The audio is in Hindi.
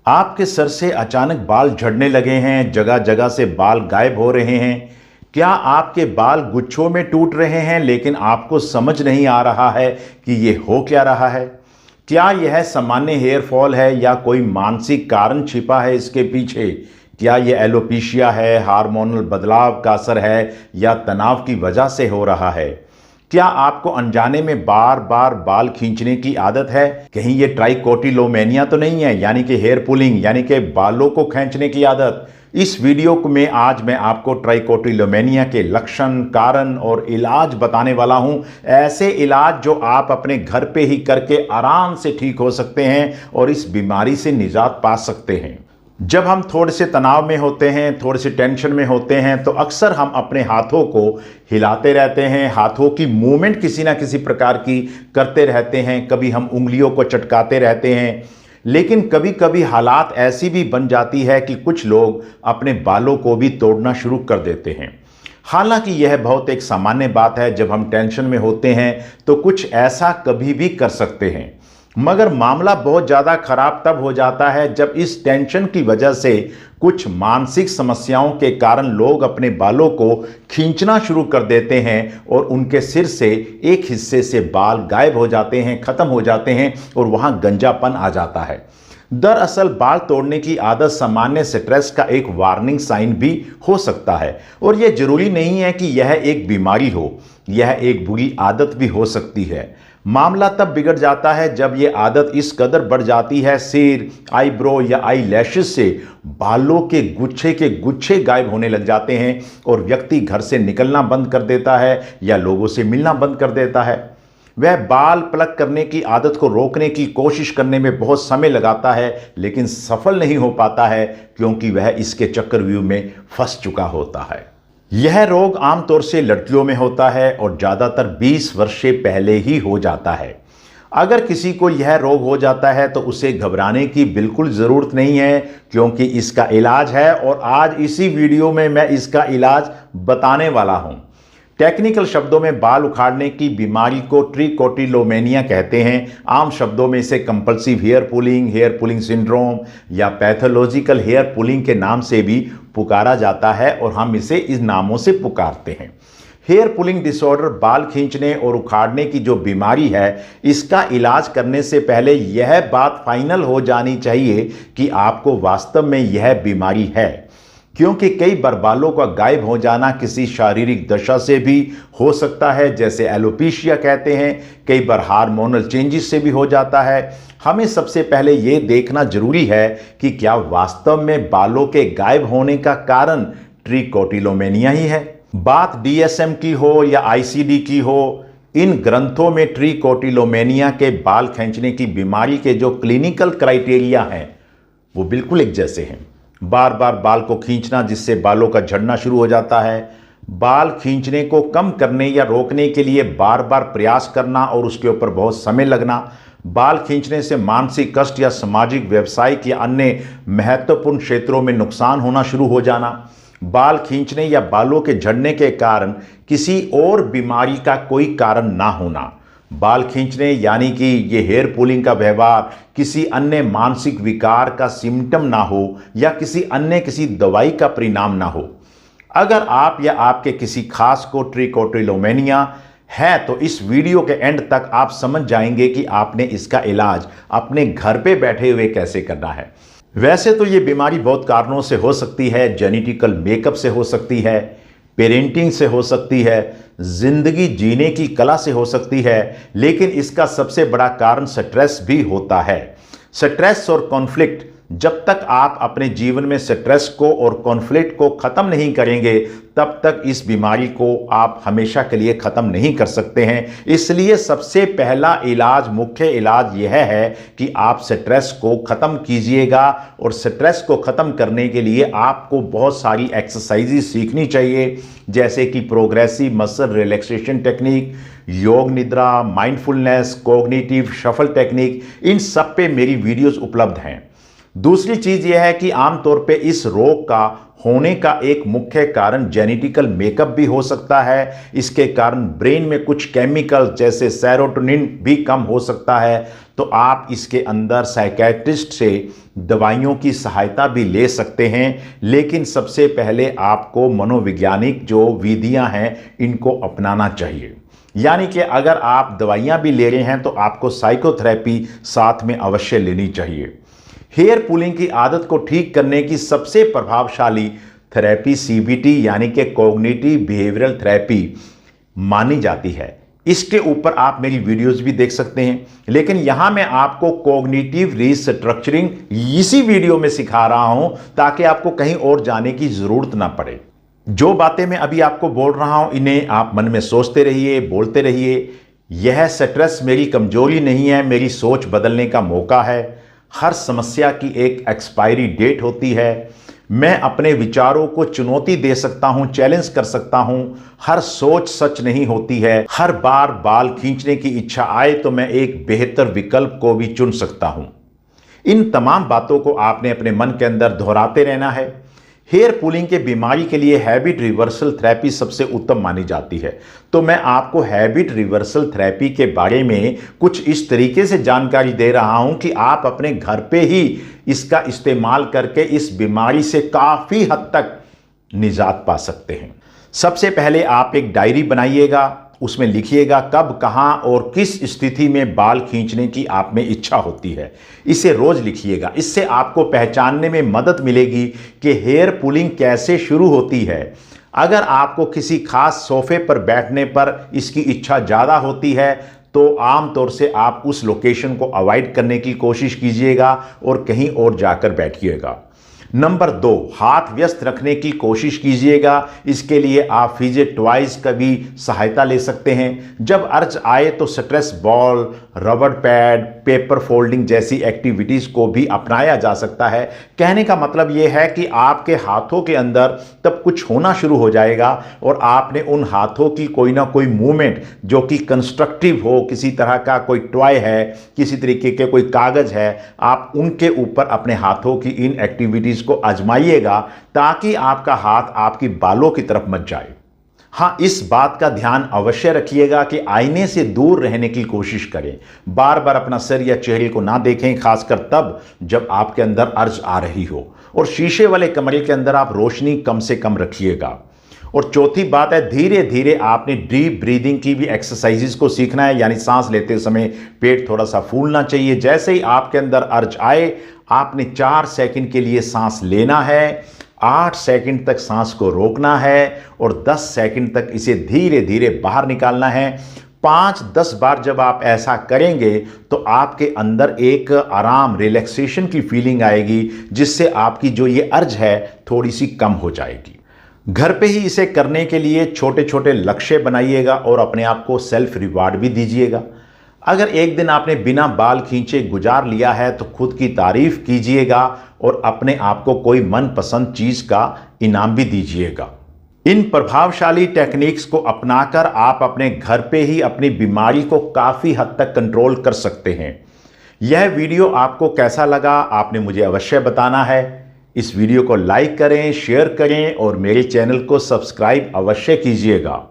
आपके सर से अचानक बाल झड़ने लगे हैं, जगह जगह से बाल गायब हो रहे हैं। क्या आपके बाल गुच्छों में टूट रहे हैं लेकिन आपको समझ नहीं आ रहा है कि ये हो क्या रहा है? क्या यह सामान्य हेयर फॉल है या कोई मानसिक कारण छिपा है इसके पीछे? क्या यह एलोपेशिया है, हार्मोनल बदलाव का असर है या तनाव की वजह से हो रहा है? क्या आपको अनजाने में बार बार बाल खींचने की आदत है? कहीं ये ट्राइकोटिलोमेनिया तो नहीं है, यानी कि हेयर पुलिंग, यानी कि बालों को खींचने की आदत? इस वीडियो में आज मैं आपको ट्राइकोटिलोमेनिया के लक्षण, कारण और इलाज बताने वाला हूं। ऐसे इलाज जो आप अपने घर पे ही करके आराम से ठीक हो सकते हैं और इस बीमारी से निजात पा सकते हैं। जब हम थोड़े से तनाव में होते हैं, थोड़े से टेंशन में होते हैं, तो अक्सर हम अपने हाथों को हिलाते रहते हैं, हाथों की मूवमेंट किसी ना किसी प्रकार की करते रहते हैं। कभी हम उंगलियों को चटकाते रहते हैं, लेकिन कभी कभी हालात ऐसी भी बन जाती है कि कुछ लोग अपने बालों को भी तोड़ना शुरू कर देते हैं। हालांकि यह बहुत एक सामान्य बात है, जब हम टेंशन में होते हैं तो कुछ ऐसा कभी भी कर सकते हैं। मगर मामला बहुत ज़्यादा खराब तब हो जाता है जब इस टेंशन की वजह से कुछ मानसिक समस्याओं के कारण लोग अपने बालों को खींचना शुरू कर देते हैं और उनके सिर से एक हिस्से से बाल गायब हो जाते हैं, खत्म हो जाते हैं और वहां गंजापन आ जाता है। दरअसल बाल तोड़ने की आदत सामान्य स्ट्रेस का एक वार्निंग साइन भी हो सकता है और यह जरूरी नहीं है कि यह एक बीमारी हो, यह एक बुरी आदत भी हो सकती है। मामला तब बिगड़ जाता है जब यह आदत इस कदर बढ़ जाती है, सिर, आईब्रो या आई लैशेस से बालों के गुच्छे गायब होने लग जाते हैं और व्यक्ति घर से निकलना बंद कर देता है या लोगों से मिलना बंद कर देता है। वह बाल प्लग करने की आदत को रोकने की कोशिश करने में बहुत समय लगाता है, लेकिन सफल नहीं हो पाता है क्योंकि वह इसके चक्रव्यूह में फंस चुका होता है। यह रोग आमतौर से लड़कियों में होता है और ज़्यादातर 20 वर्ष से पहले ही हो जाता है। अगर किसी को यह रोग हो जाता है तो उसे घबराने की बिल्कुल ज़रूरत नहीं है, क्योंकि इसका इलाज है और आज इसी वीडियो में मैं इसका इलाज बताने वाला हूं। टेक्निकल शब्दों में बाल उखाड़ने की बीमारी को ट्राइकोटिलोमेनिया कहते हैं। आम शब्दों में इसे कंपल्सिव हेयर पुलिंग सिंड्रोम या पैथोलॉजिकल हेयर पुलिंग के नाम से भी पुकारा जाता है और हम इसे इस नामों से पुकारते हैं। हेयर पुलिंग डिसऑर्डर, बाल खींचने और उखाड़ने की जो बीमारी है, इसका इलाज करने से पहले यह बात फाइनल हो जानी चाहिए कि आपको वास्तव में यह बीमारी है, क्योंकि कई बार बालों का गायब हो जाना किसी शारीरिक दशा से भी हो सकता है, जैसे एलोपेशिया कहते हैं। कई बार हार्मोनल चेंजेस से भी हो जाता है। हमें सबसे पहले यह देखना जरूरी है कि क्या वास्तव में बालों के गायब होने का कारण ट्राइकोटिलोमेनिया ही है। बात डीएसएम की हो या आईसीडी की हो, इन ग्रंथों में ट्राइकोटिलोमेनिया के बाल खींचने की बीमारी के जो क्लिनिकल क्राइटेरिया हैं वो बिल्कुल एक जैसे हैं। बार बार बाल को खींचना जिससे बालों का झड़ना शुरू हो जाता है, बाल खींचने को कम करने या रोकने के लिए बार बार प्रयास करना और उसके ऊपर बहुत समय लगना, बाल खींचने से मानसिक कष्ट या सामाजिक, व्यावसायिक या अन्य महत्वपूर्ण क्षेत्रों में नुकसान होना शुरू हो जाना, बाल खींचने या बालों के झड़ने के कारण किसी और बीमारी का कोई कारण ना होना, बाल खींचने यानी कि ये हेयर पुलिंग का व्यवहार किसी अन्य मानसिक विकार का सिम्टम ना हो या किसी दवाई का परिणाम ना हो। अगर आप या आपके किसी खास को ट्राइकोटिलोमेनिया है तो इस वीडियो के एंड तक आप समझ जाएंगे कि आपने इसका इलाज अपने घर पे बैठे हुए कैसे करना है। वैसे तो ये बीमारी बहुत कारणों से हो सकती है। जेनेटिकल मेकअप से हो सकती है, पेरेंटिंग से हो सकती है, जिंदगी जीने की कला से हो सकती है, लेकिन इसका सबसे बड़ा कारण स्ट्रेस भी होता है। स्ट्रेस और कॉन्फ्लिक्ट, जब तक आप अपने जीवन में स्ट्रेस को और कॉन्फ्लिक्ट को खत्म नहीं करेंगे तब तक इस बीमारी को आप हमेशा के लिए खत्म नहीं कर सकते हैं। इसलिए सबसे पहला इलाज, मुख्य इलाज यह है कि आप स्ट्रेस को खत्म कीजिएगा और स्ट्रेस को खत्म करने के लिए आपको बहुत सारी एक्सरसाइजेज सीखनी चाहिए, जैसे कि प्रोग्रेसिव मसल रिलैक्सेशन टेक्निक, योग निद्रा, माइंडफुलनेस, कॉग्निटिव शफल टेक्निक। इन सब पे मेरी वीडियोस उपलब्ध हैं। दूसरी चीज यह है कि आमतौर पे इस रोग का होने का एक मुख्य कारण जेनेटिकल मेकअप भी हो सकता है। इसके कारण ब्रेन में कुछ केमिकल जैसे सेरोटोनिन भी कम हो सकता है। तो आप इसके अंदर साइकियाट्रिस्ट से दवाइयों की सहायता भी ले सकते हैं, लेकिन सबसे पहले आपको मनोवैज्ञानिक जो विधियां हैं इनको अपनाना चाहिए। यानी कि अगर आप दवाइयां भी ले रहे हैं तो आपको साइकोथेरेपी साथ में अवश्य लेनी चाहिए। हेयर पुलिंग की आदत को ठीक करने की सबसे प्रभावशाली थेरेपी सीबीटी यानी कि कॉग्निटिव बिहेवियरल थेरेपी मानी जाती है। इसके ऊपर आप मेरी वीडियोस भी देख सकते हैं, लेकिन यहां मैं आपको कॉग्निटिव रीस्ट्रक्चरिंग इसी वीडियो में सिखा रहा हूं ताकि आपको कहीं और जाने की जरूरत ना पड़े। जो बातें मैं अभी आपको बोल रहा हूं इन्हें आप मन में सोचते रहिए, बोलते रहिए। यह स्ट्रेस मेरी कमजोरी नहीं है, मेरी सोच बदलने का मौका है। हर समस्या की एक एक्सपायरी डेट होती है। मैं अपने विचारों को चुनौती दे सकता हूं, चैलेंज कर सकता हूं। हर सोच सच नहीं होती है। हर बार बाल खींचने की इच्छा आए तो मैं एक बेहतर विकल्प को भी चुन सकता हूं। इन तमाम बातों को आपने अपने मन के अंदर दोहराते रहना है। हेयर पुलिंग के बीमारी के लिए हैबिट रिवर्सल थेरेपी सबसे उत्तम मानी जाती है। तो मैं आपको हैबिट रिवर्सल थेरेपी के बारे में कुछ इस तरीके से जानकारी दे रहा हूं कि आप अपने घर पे ही इसका इस्तेमाल करके इस बीमारी से काफी हद तक निजात पा सकते हैं। सबसे पहले आप एक डायरी बनाइएगा, उसमें लिखिएगा कब, कहां और किस स्थिति में बाल खींचने की आप में इच्छा होती है। इसे रोज लिखिएगा। इससे आपको पहचानने में मदद मिलेगी कि हेयर पुलिंग कैसे शुरू होती है। अगर आपको किसी खास सोफे पर बैठने पर इसकी इच्छा ज़्यादा होती है तो आमतौर से आप उस लोकेशन को अवॉइड करने की कोशिश कीजिएगा और कहीं और जाकर बैठिएगा। नंबर 2, हाथ व्यस्त रखने की कोशिश कीजिएगा। इसके लिए आप फिजिट टॉयज का भी सहायता ले सकते हैं। जब अर्ज आए तो स्ट्रेस बॉल, रबड़ पैड, पेपर फोल्डिंग जैसी एक्टिविटीज़ को भी अपनाया जा सकता है। कहने का मतलब यह है कि आपके हाथों के अंदर तब कुछ होना शुरू हो जाएगा और आपने उन हाथों की कोई ना कोई मूवमेंट जो कि कंस्ट्रक्टिव हो, किसी तरह का कोई टॉय है, किसी तरीके के कोई कागज़ है, आप उनके ऊपर अपने हाथों की इन एक्टिविटीज़ को आजमाइएगा ताकि आपका हाथ आपकी बालों की तरफ मत जाए। हाँ, इस बात का ध्यान अवश्य रखिएगा कि आईने से दूर रहने की कोशिश करें। बार बार अपना सिर या चेहरे को ना देखें, खासकर तब जब आपके अंदर अर्ज आ रही हो। और शीशे वाले कमरे के अंदर आप रोशनी कम से कम रखिएगा। और चौथी बात है, धीरे धीरे आपने डीप ब्रीदिंग की भी एक्सरसाइजेस को सीखना है। यानी सांस लेते समय पेट थोड़ा सा फूलना चाहिए। जैसे ही आपके अंदर अर्ज आए आपने 4 सेकंड के लिए सांस लेना है, 8 सेकंड तक सांस को रोकना है और 10 सेकंड तक इसे धीरे धीरे बाहर निकालना है। 5-10 बार जब आप ऐसा करेंगे तो आपके अंदर एक आराम, रिलैक्सेशन की फीलिंग आएगी, जिससे आपकी जो ये अर्ज है थोड़ी सी कम हो जाएगी। घर पे ही इसे करने के लिए छोटे छोटे लक्ष्य बनाइएगा और अपने आप को सेल्फ रिवार्ड भी दीजिएगा। अगर एक दिन आपने बिना बाल खींचे गुजार लिया है तो खुद की तारीफ कीजिएगा और अपने आप को कोई मनपसंद चीज का इनाम भी दीजिएगा। इन प्रभावशाली टेक्निक्स को अपनाकर आप अपने घर पे ही अपनी बीमारी को काफी हद तक कंट्रोल कर सकते हैं। यह वीडियो आपको कैसा लगा आपने मुझे अवश्य बताना है। इस वीडियो को लाइक करें, शेयर करें और मेरे चैनल को सब्सक्राइब अवश्य कीजिएगा।